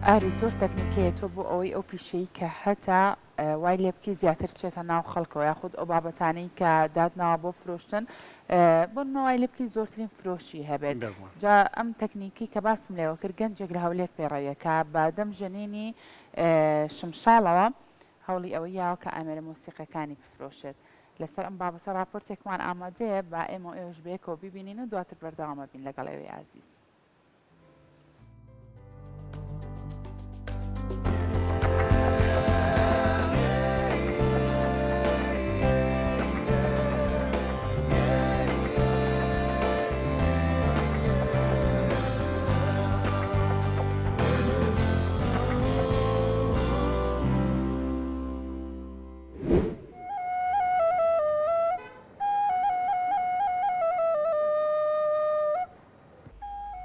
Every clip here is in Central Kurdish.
ئاری زۆر تەکنیکەیە تۆ بۆ ئەوەی ئەو پیشەی کە هەتا وای لێ بکەی زیاتر بچێتە ناو خەڵکەوە یاخود ئەو بابەتانەی کە دادناوە بۆ فرۆشتن بۆ نەوای لێ بکەی زۆرترین فرۆشی هەبێت. جا ئەم تەکنیکی کە باسم لێوە کرد گەنجێک لە هەولێر پێڕەویەکە بە دەم ژەنێنی شمشاڵەوە هەوڵی ئەوەی یاوە کە ئامێرە مۆسیقەکانی بفرۆشێت. لەسەر ئەم بابەتە راپۆرتێکمان ئامادەیە با ئێمە ئێوەش بەیەکەوە ببینین و دواتر بەردەوامە بین لەگەڵ ئێوەی ئازیز.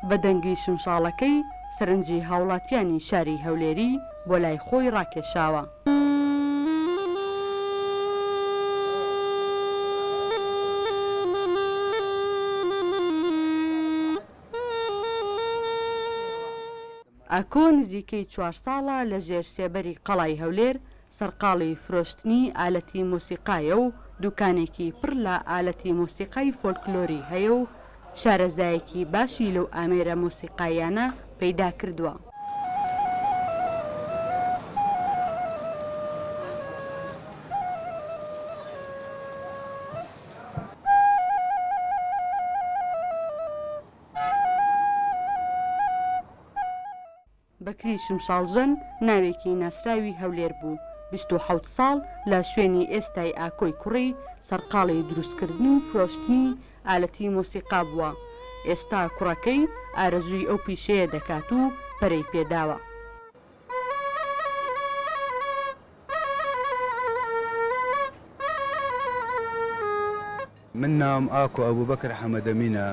بە دەنگی شمشاڵەکەی سەرنجی هاوڵاتیانی شاری هەولێری بۆ لای خۆی ڕاکێشاوە. ئاکۆ نزیکەی 4 ساڵە لە ژێر سێبەری قەڵای هەولێر سەرقاڵی فرۆشتنی ئالەتی مۆسیقایە و دوکانێکی پڕ لە ئالەتی مۆسیقای فۆلکلۆری هەیە و شارەزایەکی باشی لەو ئامێرە مۆسیقایانە پەیدا کردووە. بەکری شمشاڵژەن ناوێکی ناسراوی هەولێر بوو. 27 ساڵ لە شوێنی ئێستای ئاکۆی کوڕی سەرقاڵی دروستکردن و فرۆشتنی ئالەتی مۆسیقا بووە. ئێستا کوڕەکەی ئارەزووی ئەو پیشەیە دەکات و پەرەی پێداوە. من ناوم ئاکۆ ئەبووبەکر حەمەدەمینە،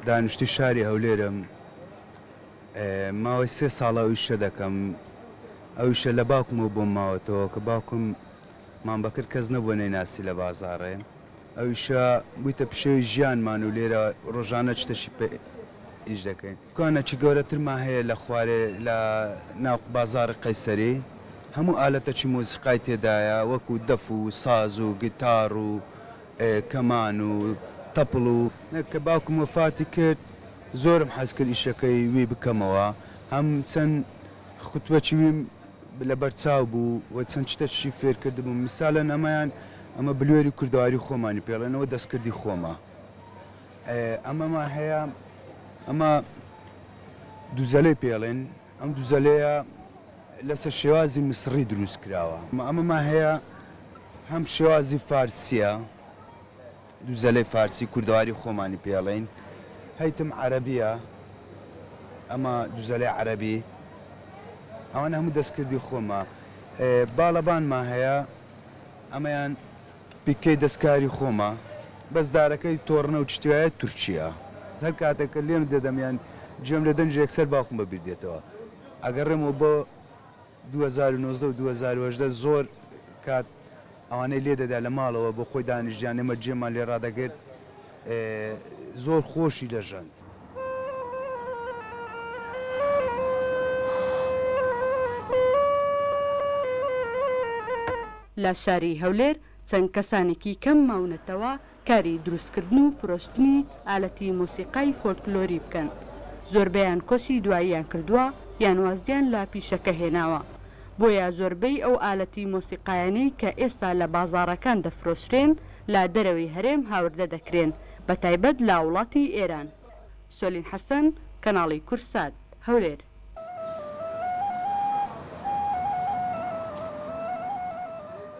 دانیشتی شاری هەولێرم. ماوەی 3 ساڵە ئەویشە دەکەم. ئەویشە لە باوکمەوە بۆم ماوەتەوە کە باوکم مامبەکر کەس نەبووە نەیناسی لە بازاڕێ. ئەویشە بوویتە پشێوی ژیانمان و لێرە ڕۆژانە چتەشی ئیش دەکەین. کوانەکی گەورەترمان هەیە لە خوارێ لە ناو بازاڕی قەیسەری. هەموو ئالەتەکی مۆسیقای تێدایە وەکو دەف و ساز و گیتار و کەمان و تەپڵ و کە باوکم وەفاتی کرد زۆرم حەز کرد ئیشەکەی وی بکەمەوە. هەم چەند خوتوەکی ویم لە بەرچاو بوو و چەند شتێکی فێر کردبوو. میسالەن ئەمەیان ئەمە بلوێری کوردەواری خۆمانی پێڵێنەوە دەستکردی خۆمە. ئەمەمان هەیە ئەمە دووزەلەی پێڵێن. ئەم دووزەلەیە لەسەر شێوازی مسڕی دروست کراوە. ئەمەمان هەیە هەم شێوازی فارسیە، دووزەلەی فارسی کوردەواری خۆمانی پێڵێن. هەیتم عەرەبیە، ئەمە دووزەلەی عەرەبی. ئەوانە هەموو دەستکردی خۆمە. باڵەبانمان هەیە، ئەمەیان پیکەی دەستکاری خۆمە. بەسدارەکەی تۆڕنە و چتیایە تورکیە. هەر کاتێککە لێم دەدەمیان جێم لە دەنج یەکسەر باوکم بەبیردێتەوە. ئەگەڕێمەوە بۆ 2019 و 2018 زۆر کات ئەوانەی لێ دەدا لە ماڵەوە بۆ خۆی دانیشتیان ئێمە جێمان لێ ڕادەگرت زۆر خۆشی لەژەند. لە شاری هەولێر چەند کەسانێکی کەم ماونەتەوە کاری دروستکردن و فرۆشتنی ئالەتی مۆسیقای فۆلکلۆری بکەن. زۆربەیان کۆچی دواییان کردووە یان وازدیان لە پیشەکە هێناوە. بۆیە زۆربەی ئەو ئالەتی مۆسیقایانەی کە ئێستا لە بازاڕەکان دەفرۆشرێن لە دەرەوەی هەرێم هاوردە دەکرێن، بە تایبەت لە وڵاتی ئێران. سۆلین حەسەن، کەناڵی کورسات، هەولێر.